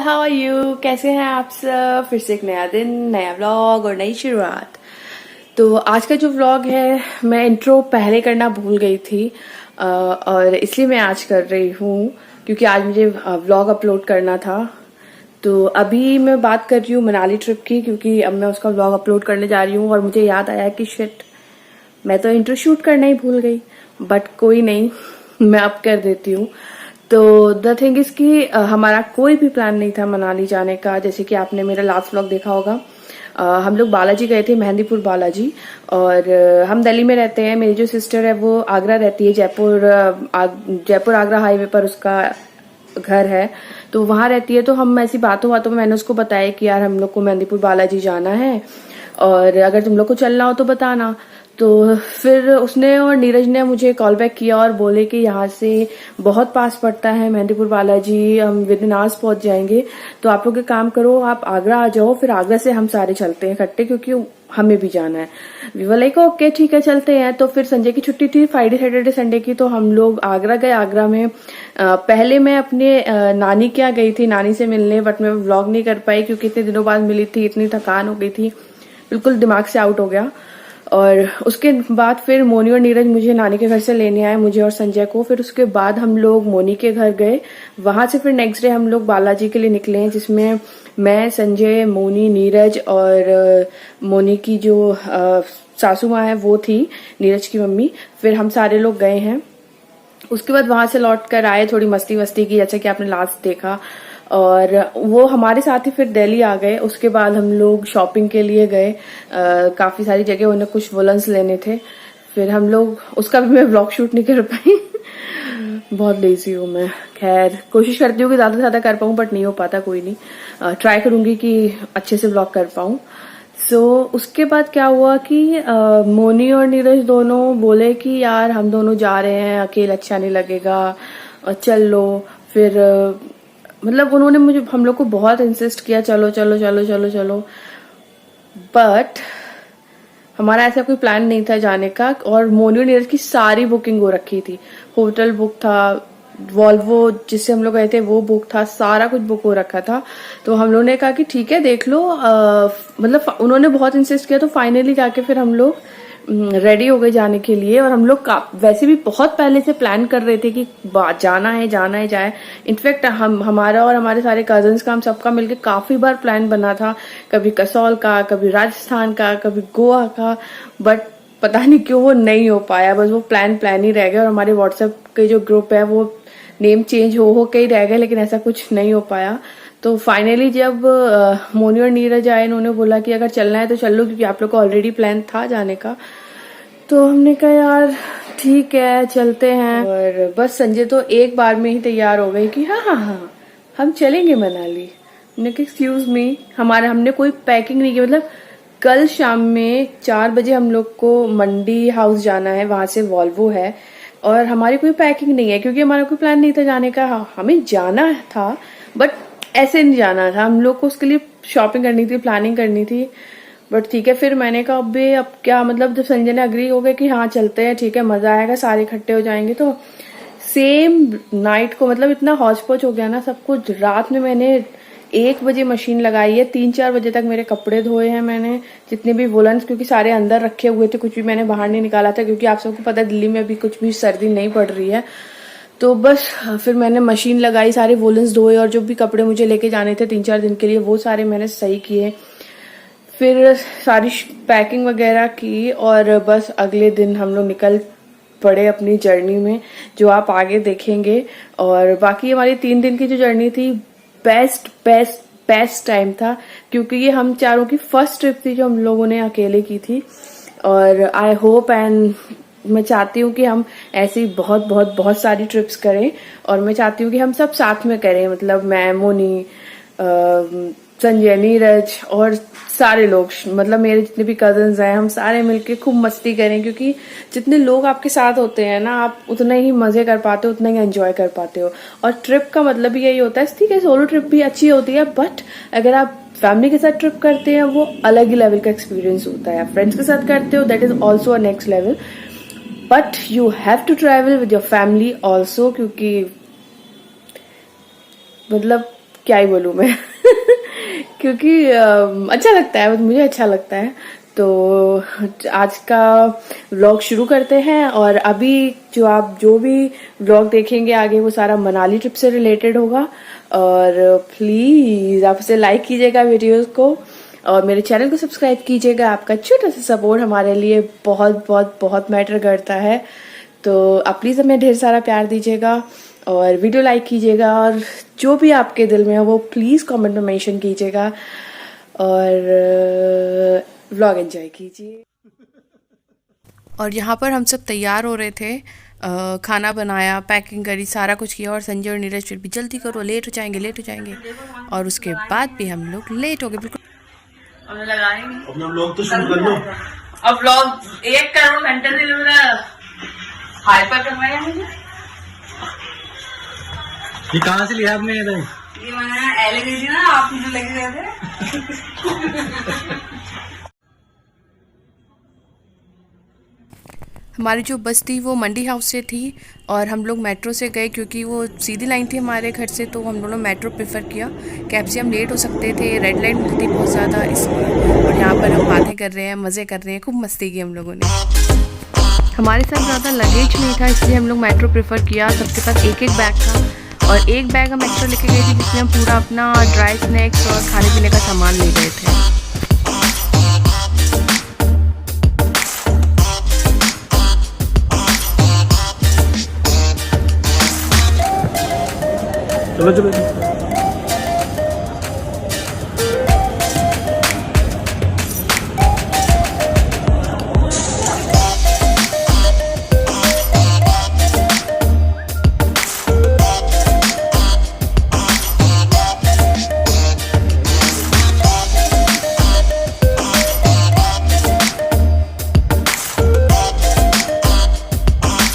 How are you, कैसे हैं आप सब। फिर से एक नया दिन, नया व्लॉग और नई शुरुआत। तो आज का जो व्लॉग है, मैं इंट्रो पहले करना भूल गई थी और इसलिए मैं आज कर रही हूँ क्योंकि आज मुझे व्लॉग अपलोड करना था। तो अभी मैं बात कर रही हूँ मनाली ट्रिप की, क्योंकि अब मैं उसका व्लॉग अपलोड करने जा रही हूँ और मुझे याद आया कि शिट, मैं तो इंट्रो शूट करना ही भूल गई। बट कोई नहीं, मैं अब कर देती हूँ। तो द थिंग इज कि हमारा कोई भी प्लान नहीं था मनाली जाने का। जैसे कि आपने मेरा लास्ट व्लॉग देखा होगा, हम लोग बालाजी गए थे, मेहंदीपुर बालाजी। और हम दिल्ली में रहते हैं, मेरी जो सिस्टर है वो आगरा रहती है, जयपुर आगरा हाईवे पर उसका घर है, तो वहां रहती है। तो हम ऐसी बातों बातों में मैंने उसको बताया कि यार हम लोग को मेहंदीपुर बालाजी जाना है और अगर तुम लोग को चलना हो तो बताना। तो फिर उसने और नीरज ने मुझे कॉल बैक किया और बोले कि यहाँ से बहुत पास पड़ता है मेहंदीपुर बालाजी, हम विद इन आवर्स पहुंच जाएंगे। तो आप लोग एक काम करो, आप आगरा आ जाओ, फिर आगरा से हम सारे चलते हैं इकट्ठे, क्योंकि हमें भी जाना है। वी वर लाइक ओके ठीक है चलते हैं। तो फिर संजय की छुट्टी थी, फ्राइडे सैटरडे संडे की, तो हम लोग आगरा गए। आगरा में पहले मैं अपने नानी के यहाँ गई थी नानी से मिलने, बट मैं व्लॉग नहीं कर पाई क्योंकि इतने दिनों बाद मिली थी, इतनी थकान हो गई थी, बिल्कुल दिमाग से आउट हो गया। और उसके बाद फिर मोनी और नीरज मुझे नानी के घर से लेने आए, मुझे और संजय को। फिर उसके बाद हम लोग मोनी के घर गए, वहां से फिर नेक्स्ट डे हम लोग बालाजी के लिए निकले हैं, जिसमें मैं, संजय, मोनी, नीरज और मोनी की जो सासू माँ है वो थी, नीरज की मम्मी। फिर हम सारे लोग गए हैं। उसके बाद वहां से लौट कर आए, थोड़ी मस्ती वस्ती की जैसे कि आपने लास्ट देखा, और वो हमारे साथ ही फिर दिल्ली आ गए। उसके बाद हम लोग शॉपिंग के लिए गए, काफी सारी जगह, उन्हें कुछ वुलन्स लेने थे। फिर हम लोग, उसका भी मैं व्लॉग शूट नहीं कर पाई बहुत लेजी हूँ मैं। खैर कोशिश करती हूँ कि ज्यादा से ज्यादा कर पाऊँ, बट नहीं हो पाता, कोई नहीं, ट्राई करूंगी कि अच्छे से व्लॉग कर पाऊँ। उसके बाद क्या हुआ कि मोनी और नीरज दोनों बोले कि यार हम दोनों जा रहे हैं, अकेले अच्छा नहीं लगेगा, चल लो। फिर मतलब उन्होंने मुझे, हम लोग को बहुत इंसिस्ट किया, चलो चलो चलो चलो चलो। बट हमारा ऐसा कोई प्लान नहीं था जाने का। और मोनी और नीरज की सारी बुकिंग हो रखी थी, होटल बुक था, वॉल्वो जिससे हम लोग गए थे वो बुक था, सारा कुछ बुक हो रखा था। तो हम लोग ने कहा कि ठीक है देख लो, मतलब उन्होंने बहुत इंसिस्ट किया, तो फाइनली जाके फिर हम लोग रेडी हो गए जाने के लिए। और हम लोग वैसे भी बहुत पहले से प्लान कर रहे थे कि जाना है जाए। इनफैक्ट हमारा और हमारे सारे कजन्स का, हम सबका मिलकर काफी बार प्लान बना था, कभी कसौल का, कभी राजस्थान का, कभी गोवा का। बट पता नहीं क्यों वो नहीं हो पाया, बस वो प्लान ही रह गया। और हमारे व्हाट्सएप के जो ग्रुप है वो नेम चेंज हो के ही रह गए, लेकिन ऐसा कुछ नहीं हो पाया। तो फाइनली जब मोनी और नीरज आए, इन्होंने बोला कि अगर चलना है तो चल लो, क्योंकि आप लोग का ऑलरेडी प्लान था जाने का। तो हमने कहा यार ठीक है चलते हैं। और बस संजय तो एक बार में ही तैयार हो गई कि हाँ हाँ हाँ हम चलेंगे मनाली। मैंने कहा एक्सक्यूज मी, हमने कोई पैकिंग नहीं की। मतलब कल शाम में 4 बजे हम लोग को मंडी हाउस जाना है, वहां से वॉल्वो है, और हमारी कोई पैकिंग नहीं है क्योंकि हमारा कोई प्लान नहीं था जाने का। हमें जाना था बट ऐसे नहीं जाना था, हम लोग को उसके लिए शॉपिंग करनी थी, प्लानिंग करनी थी। बट ठीक है, फिर मैंने कहा अब क्या, मतलब जब संजय ने अग्री हो गया कि हाँ चलते हैं, ठीक है मजा आएगा, सारे इकट्ठे हो जाएंगे। तो सेम नाइट को, मतलब इतना हौच पौच हो गया ना सब कुछ। रात में मैंने 1 बजे मशीन लगाई है, 3-4 बजे तक मेरे कपड़े धोए हैं मैंने, जितने भी वुलन्स, क्योंकि सारे अंदर रखे हुए थे, कुछ भी मैंने बाहर नहीं निकाला था, क्योंकि आप सबको पता है दिल्ली में अभी कुछ भी सर्दी नहीं पड़ रही है। तो बस फिर मैंने मशीन लगाई, सारे वुलन्स धोए, और जो भी कपड़े मुझे लेके जाने थे 3-4 दिन के लिए वो सारे मैंने सही किए। फिर सारी पैकिंग वगैरह की, और बस अगले दिन हम लोग निकल पड़े अपनी जर्नी में, जो आप आगे देखेंगे। और बाकी हमारी 3 दिन की जो जर्नी थी, बेस्ट टाइम था, क्योंकि ये हम चारों की फर्स्ट ट्रिप थी जो हम लोगों ने अकेले की थी। और आई होप एंड मैं चाहती हूँ कि हम ऐसी बहुत बहुत बहुत सारी ट्रिप्स करें, और मैं चाहती हूँ कि हम सब साथ में करें, मतलब मैं, मोनी, संजय, नीरज और सारे लोग, मतलब मेरे जितने भी कजन्स हैं, हम सारे मिलके खूब मस्ती करें। क्योंकि जितने लोग आपके साथ होते हैं ना, आप उतना ही मजे कर पाते हो, उतना ही एंजॉय कर पाते हो। और ट्रिप का मतलब भी यही होता है। ठीक है सोलो ट्रिप भी अच्छी होती है, बट अगर आप फैमिली के साथ ट्रिप करते हैं वो अलग ही लेवल का एक्सपीरियंस होता है। फ्रेंड्स के साथ करते हो that is also a next level, but you have to travel with your family also, क्योंकि मतलब क्या ही बोलूँ मैं क्योंकि अच्छा लगता है, मुझे अच्छा लगता है। तो आज का व्लॉग शुरू करते हैं। और अभी जो भी व्लॉग देखेंगे आगे वो सारा मनाली ट्रिप से रिलेटेड होगा। और प्लीज आप उसे लाइक कीजिएगा वीडियोस को, और मेरे चैनल को सब्सक्राइब कीजिएगा। आपका छोटा सा सपोर्ट हमारे लिए बहुत बहुत बहुत मैटर करता है। तो आप प्लीज हमें ढेर सारा प्यार दीजिएगा और वीडियो लाइक कीजिएगा, और जो भी आपके दिल में है वो प्लीज कमेंट में मेंशन कीजिएगा, और व्लॉग एंजॉय कीजिए। और यहाँ पर हम सब तैयार हो रहे थे, खाना बनाया, पैकिंग करी, सारा कुछ किया, और संजय और नीरज फिर भी जल्दी करो, लेट हो जाएंगे। और उसके बाद भी हम लोग लेट हो गए बिल्कुल। अपना व्लॉग तो शुरू कर लो। अब व्लॉग 1 करोड़ घंटे से मेरा हाइपर करवाया मुझे। ये कहाँ से लिया आपने? ये मैंने एले गई थी ना, आप मुझे लेके गए थे। हमारी जो बस थी वो मंडी हाउस से थी, और हम लोग मेट्रो से गए क्योंकि वो सीधी लाइन थी हमारे घर से। तो हम दोनों मेट्रो प्रेफर किया। कैब से हम लेट हो सकते थे, रेड लाइट मिलती बहुत ज़्यादा इसलिए। और यहाँ पर हम बातें कर रहे हैं, मज़े कर रहे हैं, खूब मस्ती की हम लोगों ने। हमारे साथ ज़्यादा लगेज नहीं था इसलिए हम लोग मेट्रो प्रेफर किया। सबके पास एक बैग था, और एक बैग हम एक्स्ट्रा लेके गए थे जिसमें हम पूरा अपना ड्राई स्नैक्स और खाने पीने का सामान ले गए थे। चलो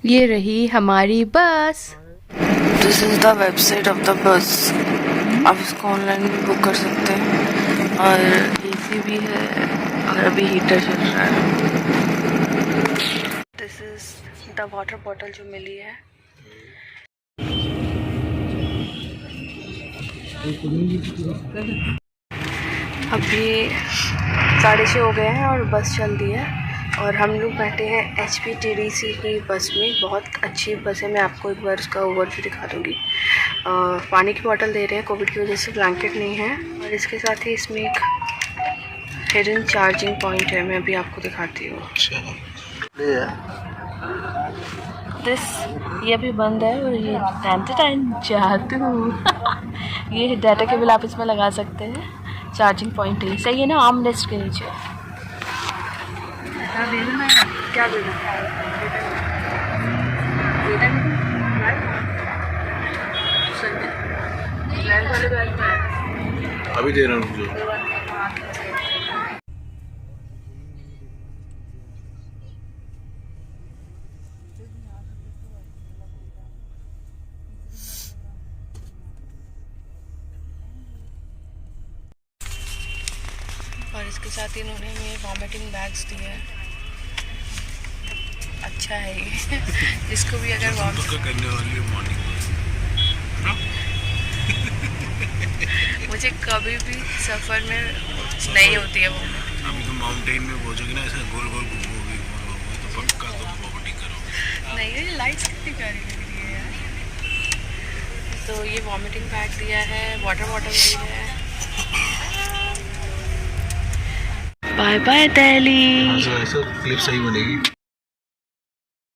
ये रही हमारी बस। This is the website of the bus. आप इसको ऑनलाइन भी बुक कर सकते हैं, और एसी भी है, और अभी हीटर चल रहा है। This is the water bottle जो मिली है। अभी 6:30 हो गए हैं और बस चल दी है, और हम लोग बैठे हैं HPTDC की बस में। बहुत अच्छी बस है, मैं आपको एक बार उसका ओवरव्यू दिखा दूँगी। पानी की बोतल दे रहे हैं, कोविड की वजह से ब्लैंकेट नहीं है, और इसके साथ ही इसमें एक हिडन चार्जिंग पॉइंट है, मैं अभी आपको दिखाती हूँ। ये भी बंद है, और ये टाइम जादू ये डाटा केबल आप इसमें लगा सकते हैं, चार्जिंग पॉइंट है, सही है ना, आर्म रेस्ट के नीचे। क्या दे देना? अभी दे रहा हूँ जो। और इसके साथ इन्होंने हमें वॉमिटिंग बैग्स दिए हैं। अच्छा है ये जिसको भी अगर करने वाली है मॉर्निंग मुझे कभी भी सफ़र में नहीं होती है वो। अभी तो माउंटेन में पहुंचोगी ना, ऐसे गोल गोल घूमोगी तो पक्का तो वॉमिटिंग करो। नहीं, ये लाइट्स कितनी प्यारी लग रही है यार। तो ये वॉमिटिंग बैग दिया है, वाटर बॉटल दी है। Bye bye Delhi. ऐसा क्लिप सही बनेगी।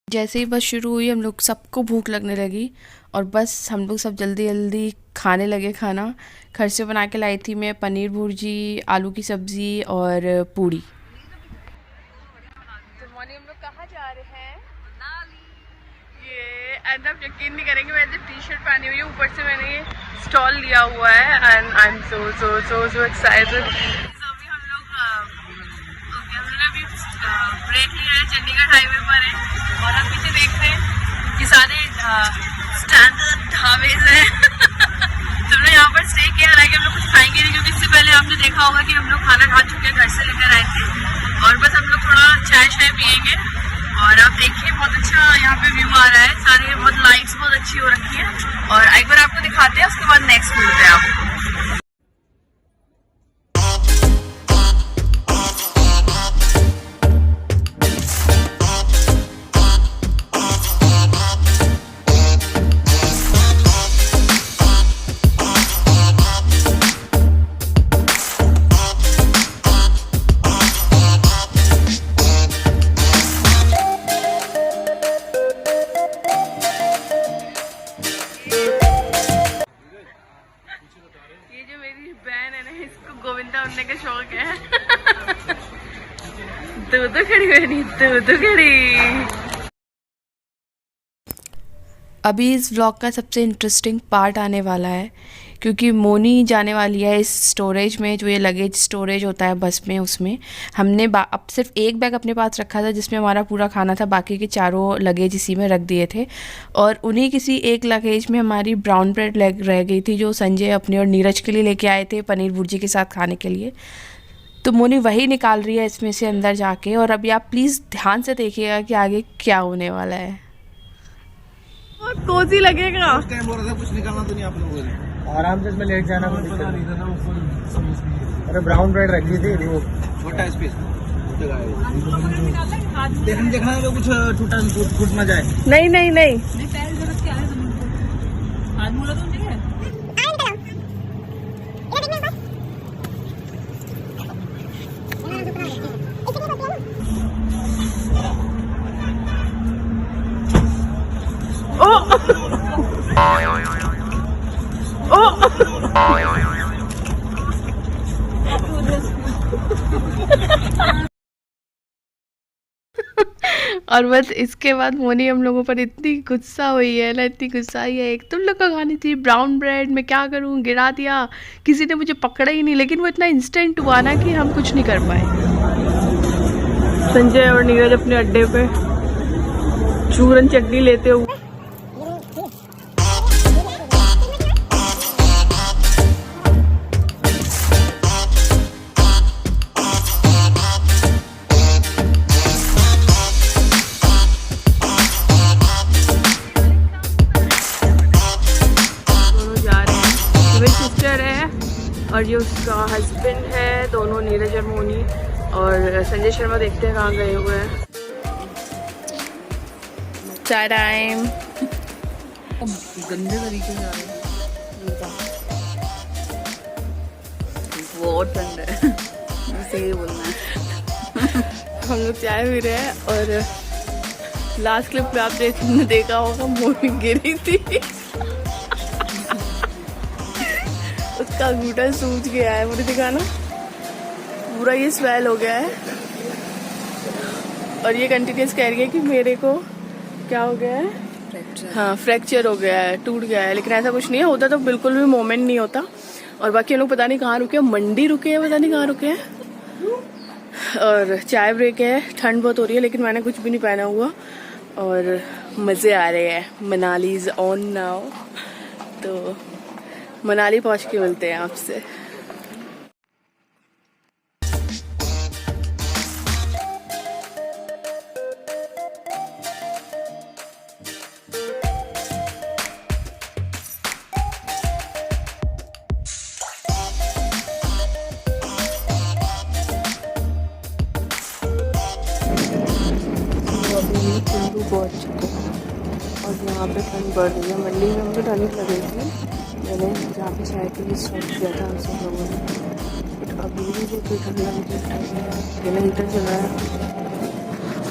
जैसे ही बस शुरू हुई हम लोग सबको भूख लगने लगी, और बस हम लोग सब जल्दी जल्दी खाने लगे खाना। घर से बना के लाई थी मैं पनीर भुर्जी, आलू की सब्ज़ी और पूड़ी। Good morning. हम लोग कहाँ जा रहे हैं? ये एंड आप यकीन नहीं करेंगे, मैंने टी शर्ट पहनी हुई है, ऊपर से मैंने ये स्टॉल लिया हुआ है, and I am so so so so excited. अभी ब्रेक लिया है, चंडीगढ़ हाईवे पर है, और हम पीछे देख रहे हैं कि सारे स्टैंडर्ड ढाबे हैं। तो हमने यहाँ पर स्टे किया, हालांकि हम लोग कुछ खाएंगे नहीं क्योंकि इससे पहले आपने देखा होगा कि हम लोग खाना खा चुके हैं, घर से लेकर आए थे, और बस हम लोग थोड़ा चाय शाय पियेंगे और आप देखिए बहुत अच्छा यहाँ पे व्यू आ रहा है, सारे बहुत लाइट्स बहुत अच्छी हो रखी है। और एक बार आपको दिखाते हैं, उसके बाद नेक्स्ट मिलते हैं आपको। ये जो मेरी बहन है ना, इसको गोविंदा बनने का शौक है। दूध खड़ी बहनी, दूध खड़ी। अभी इस व्लॉग का सबसे इंटरेस्टिंग पार्ट आने वाला है, क्योंकि मोनी जाने वाली है इस स्टोरेज में, जो ये लगेज स्टोरेज होता है बस में। उसमें हमने अब सिर्फ एक बैग अपने पास रखा था जिसमें हमारा पूरा खाना था, बाकी के चारों लगेज इसी में रख दिए थे। और उन्हीं किसी एक लगेज में हमारी ब्राउन ब्रेड रह गई थी, जो संजय अपने और नीरज के लिए लेके आए थे पनीर भुर्जी के साथ खाने के लिए। तो मोनी वही निकाल रही है इसमें से अंदर जाके। और अभी आप प्लीज़ ध्यान से देखिएगा कि आगे क्या होने वाला है। कोजी लगेगा। कुछ निकालना तो नहीं आप लोगों ने। आराम से इसमें लेट जाना, कोई दिक्कत नहीं। अरे ब्राउन ब्रेड रख दी थी वो, छोटा स्पेस देखना है, कुछ टूट ना जाए। नहीं नहीं नहीं, और बस इसके बाद मोनी हम लोगों पर इतनी गुस्सा हुई है ना, इतनी गुस्सा आई है। एक तुम लोग का खानी थी ब्राउन ब्रेड, मैं क्या करूं, गिरा दिया, किसी ने मुझे पकड़ा ही नहीं। लेकिन वो इतना इंस्टेंट हुआ ना कि हम कुछ नहीं कर पाए। संजय और नीरज अपने अड्डे पे चूरन चटनी लेते हुए। और ये उसका हस्बैंड है, दोनों नीरज और मोनी। और संजय शर्मा देखते हैं कहाँ गए हुए हैं। चाय टाइम। गंदे तरीके से आ रहे हैं, बहुत ठंड है, सही बोलना है। हम लोग चाय पी रहे हैं और लास्ट क्लिप में आपने देखा होगा मोनी गिरी थी। उसका घुटन सूज गया है, मुझे दिखाना, पूरा ये स्वेल हो गया है। और ये कंटिन्यूस कह रही है कि मेरे को क्या हो गया है, हाँ फ्रैक्चर हो गया है, टूट गया है। लेकिन ऐसा कुछ नहीं है, होता तो बिल्कुल भी मोमेंट नहीं होता। और बाकी हम लोग पता नहीं कहाँ रुके, मंडी रुके हैं, पता नहीं कहाँ रुके हैं। और चाय ब्रेक है, ठंड बहुत हो रही है, लेकिन मैंने कुछ भी नहीं पहना हुआ और मज़े आ रहे हैं। मनाली इज़ ऑन नाउ, तो मनाली पहुंच के मिलते हैं आपसे। कुल्लू पहुंच चुके हैं और यहाँ पे ठंड बढ़ रही है। मंडी में हमको ठंड लगेगी, मैंने जहाँ पे चाय के लिए स्टार्ट किया था हम सब लोगों ने, बट अभी भी जो ठंड लग रही है। बिना हीटर चल रहा है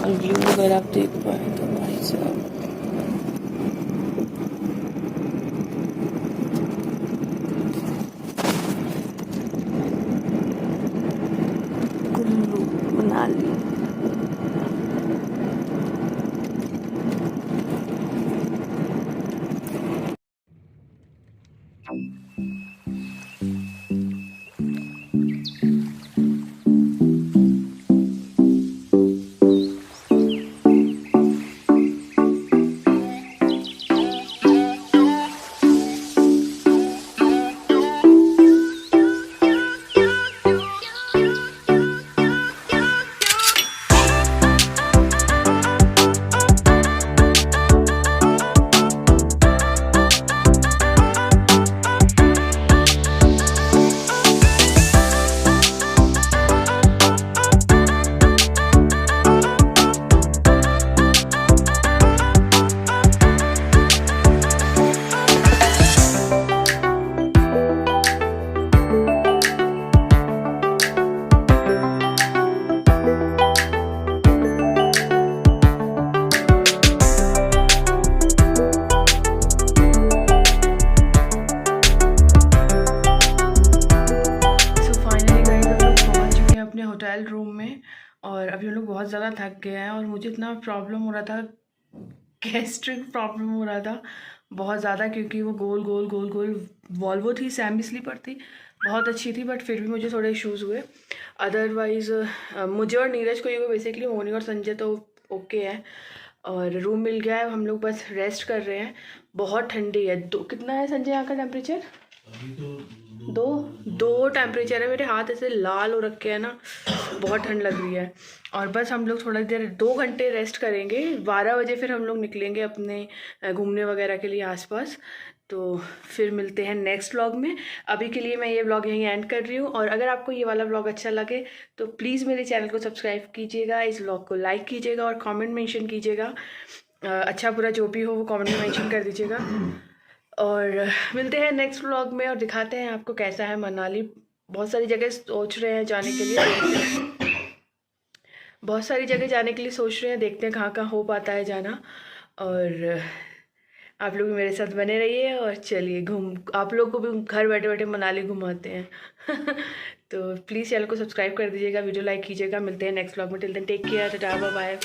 और व्यू अगर आप देख पाए तो भाई साहब कुल्लू मनाली। होटल रूम में और अभी हम लोग बहुत ज़्यादा थक गए हैं और मुझे इतना प्रॉब्लम हो रहा था, गैस्ट्रिक प्रॉब्लम हो रहा था बहुत ज़्यादा, क्योंकि वो गोल गोल गोल गोल वॉल्वो थी, सेमी स्लीपर थी, बहुत अच्छी थी, बट फिर भी मुझे थोड़े इश्यूज़ हुए। अदरवाइज़ मुझे और नीरज को ये हुए, बेसिकली मोनी और संजय तो ओके है। और रूम मिल गया है, हम लोग बस रेस्ट कर रहे हैं। बहुत ठंडी है। कितना है संजय यहाँ का टेम्परेचर? अभी तो दो टेम्परेचर है। मेरे हाथ ऐसे लाल हो रखे हैं ना, बहुत ठंड लग रही है। और बस हम लोग थोड़ा देर 2 घंटे रेस्ट करेंगे, 12 बजे फिर हम लोग निकलेंगे अपने घूमने वगैरह के लिए आसपास। तो फिर मिलते हैं नेक्स्ट व्लॉग में। अभी के लिए मैं ये व्लॉग यहीं एंड कर रही हूँ, और अगर आपको ये वाला व्लॉग अच्छा लगे तो प्लीज़ मेरे चैनल को सब्सक्राइब कीजिएगा, इस व्लॉग को लाइक कीजिएगा और कमेंट मेंशन कीजिएगा। अच्छा बुरा जो भी हो वो कमेंट में मेंशन कर दीजिएगा। और मिलते हैं नेक्स्ट व्लॉग में और दिखाते हैं आपको कैसा है मनाली। बहुत सारी जगह सोच रहे हैं जाने के लिए, बहुत सारी जगह जाने के लिए सोच रहे हैं, देखते हैं कहाँ कहाँ हो पाता है जाना। और आप लोग मेरे साथ बने रहिए और चलिए आप लोग को भी घर बैठे बैठे मनाली घुमाते हैं। तो प्लीज़ चैनल को सब्सक्राइब कर दीजिएगा, वीडियो लाइक कीजिएगा। मिलते हैं नेक्स्ट व्लॉग में। Till then take care, tata bye bye.